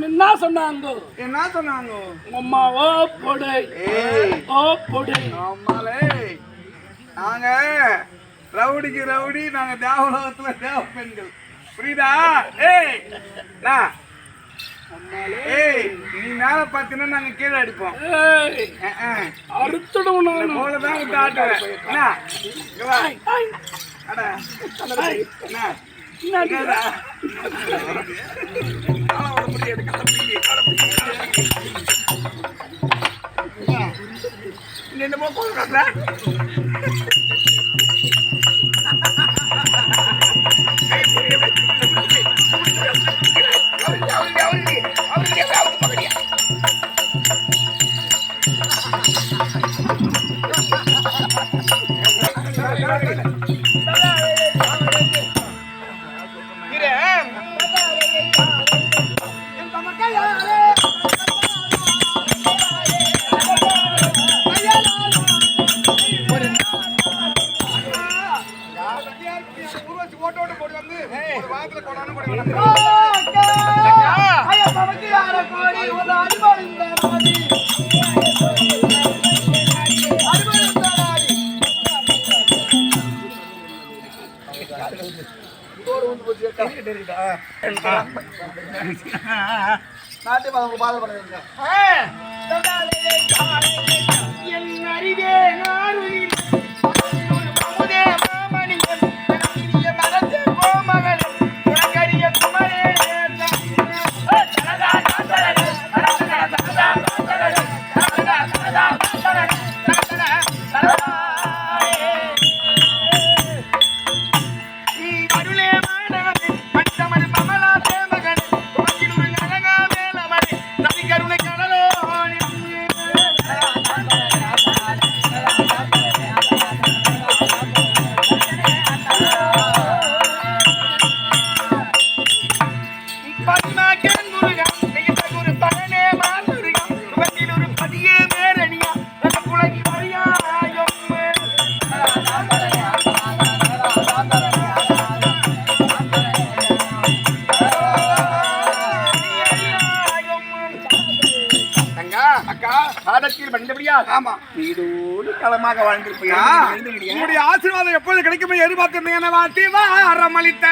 என்ன சொன்னாங்க? என்ன சொன்னாங்க? அம்மா ஓ போடு ஓ போடு. அம்மாலே நாங்க ரவுடிக்கு ரவுடி, நாங்க தேவலோகத்துல தேவ பெண்கள், புரியுதா? நீ மேல பாத்தீங்கன்னா நாங்க கீழே அடிப்போம். அறுத்துடுவோம் போலதான் விட்டு ஆட்டுவேன். என்னமோ போடுறாங்க. உங்களுடைய ஆசீர்வாதம் எப்போது கிடைக்கும் எதிர்பார்த்திருந்தீங்க. வாட்டி வாரம் அளித்த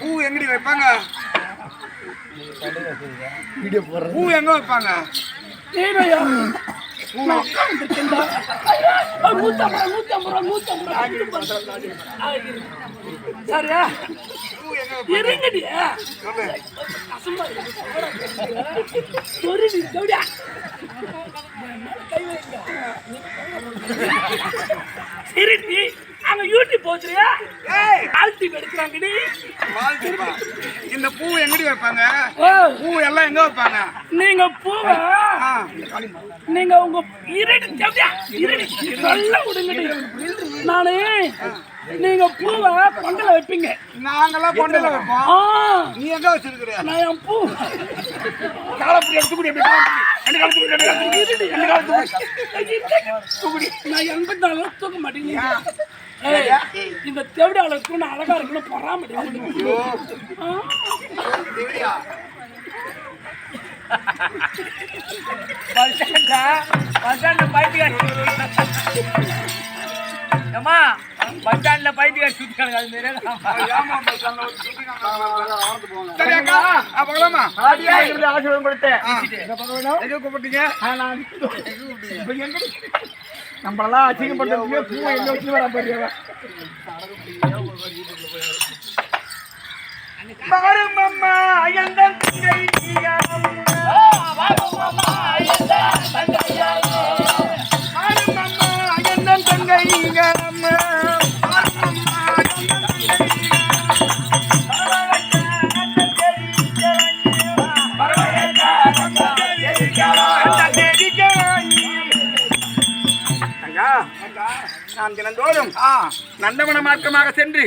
பூ எங்கடி வைப்பாங்க? பூ எங்க வைப்பாங்க? சரியா இருங்கடியா சரி அங்க யூடியூப் போச்சுறியா? எடுக்கிறாங்கடி. இந்த பூ எங்கடி வைப்பாங்க? பூ எல்லாம் எங்க வைப்பாங்க? நீங்க பூவை நீங்க உங்க நல்லா விடுங்கடி. நானு நீங்க பூவை கொண்டல வைப்பீங்க, நாங்கெல்லாம் கொண்டல வைப்போம். நீ எங்க வச்சிருக்கிற? நான் என் பூ காலப்படி எடுத்துக்கிட்டு நான் 84 தூக்க மாட்டேங்க. இந்த தேவடியால இருக்கணும், அழகா இருக்கணும், பொறாம பஸ் ஸ்டாண்ட்ல பைத்தியம் சுத்தி அது மாரி அக்கா போகலாமா? ஆசீர்வாதம் கொடுத்தேன். எங்க கூப்பிட்டீங்க? நம்மளெல்லாம் அசிங்கப்படுத்துறதுக்கு பூ எங்க வச்சு வர போறீங்க? வரும் அம்மா எந்த நான் தினந்தோறும் நந்தவன மார்க்கமாக சென்று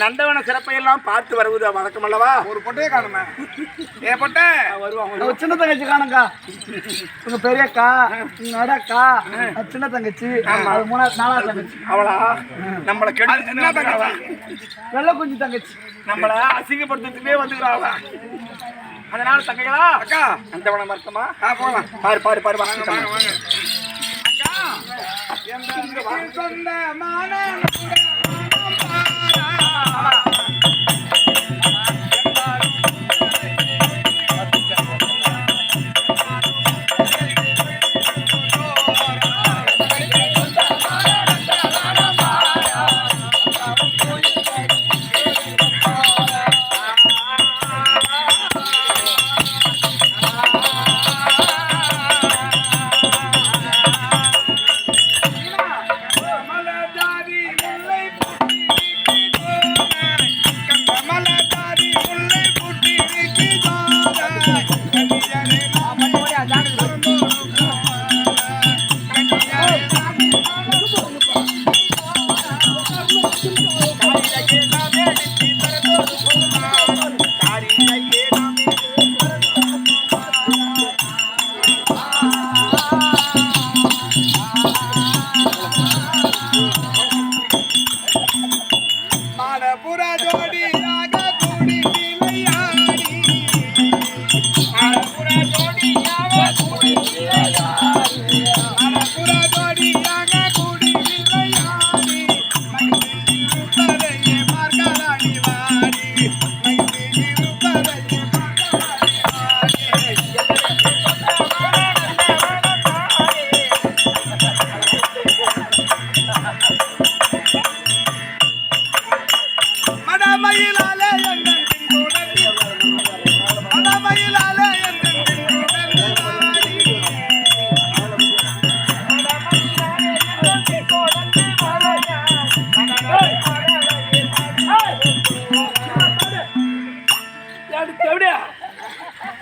நந்தவன சிறப்பை எல்லாம் பார்த்து வருவது வழக்கம் அல்லவா? ஒரு பொட்டையே காணுமே. ஏ பொட்டை வருவாங்க. சின்ன தங்கச்சி காணுங்கா, உங்க பெரியக்கா, உங்க அடக்கா, சின்ன தங்கச்சி, அது மூணாவது நாலாவது தங்கச்சி. அவளா நம்மளை கெடுத்து என்ன தங்கச்சி? வெள்ள குஞ்சு தங்கச்சி. நம்மள அசிங்கப்படுத்துறதுக்கே வந்துக்கிறாங்களா? அதனால தங்கைகளா அக்கா நந்தவன மார்க்கமா போகலாம். பாரு பாரு பாரு வாங்க வாங்க வாங்க. சொந்த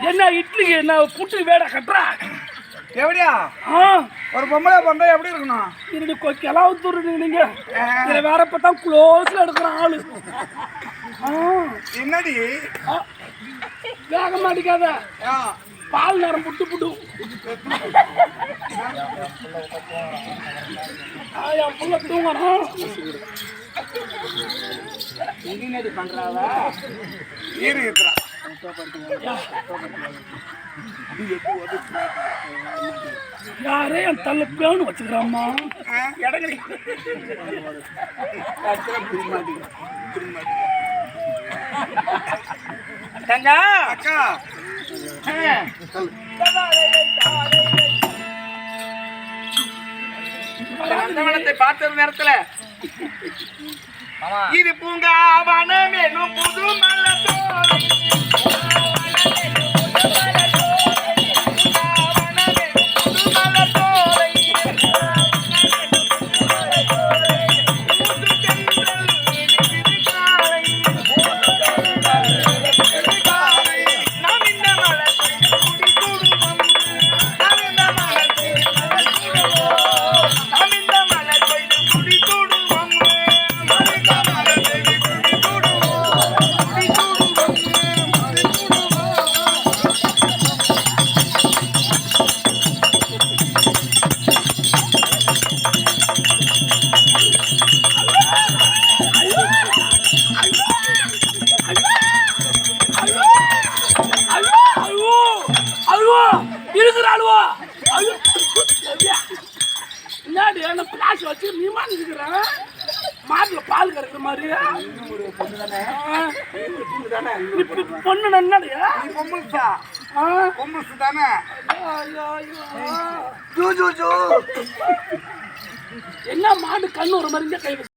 என்ன இட்லிக்கு என்ன புட்டு வேட கட்டுறா? எப்படியா ஒரு பொம்பளை பண்ற எப்படி இருக்கணும்? இது கொக்கெல்லாம் தூருங்க நீங்க. இதுல வேற பார்த்தா க்ளோஸ்ல எடுக்கிற ஆளு. என்னடி வேக மாட்டிக்காத, பால் நேரம் புட்டு புட்டு. என் புள்ள தூங்கணும். பண்றாவா ஈரு இருக்கிறா யாரே என் தள்ள பேனு வச்சுக்கிறாம்மா. அக்கா நந்தவனத்தை பார்த்த நேரத்துல இது பூங்கா வனமேனும் புது மலத்தோலை மாட்டுல பால் கறக்குற பார்த்த மாதிரி ஒரு பொண்ணு தானே தானே இப்படி பொண்ணு நன்னாடியா நீ பொம்புல்சா பொம்புல்சு தானே ஜூ ஜூ ஜூ என்ன மாடு கண்ணு ஒரு மாதிரி கை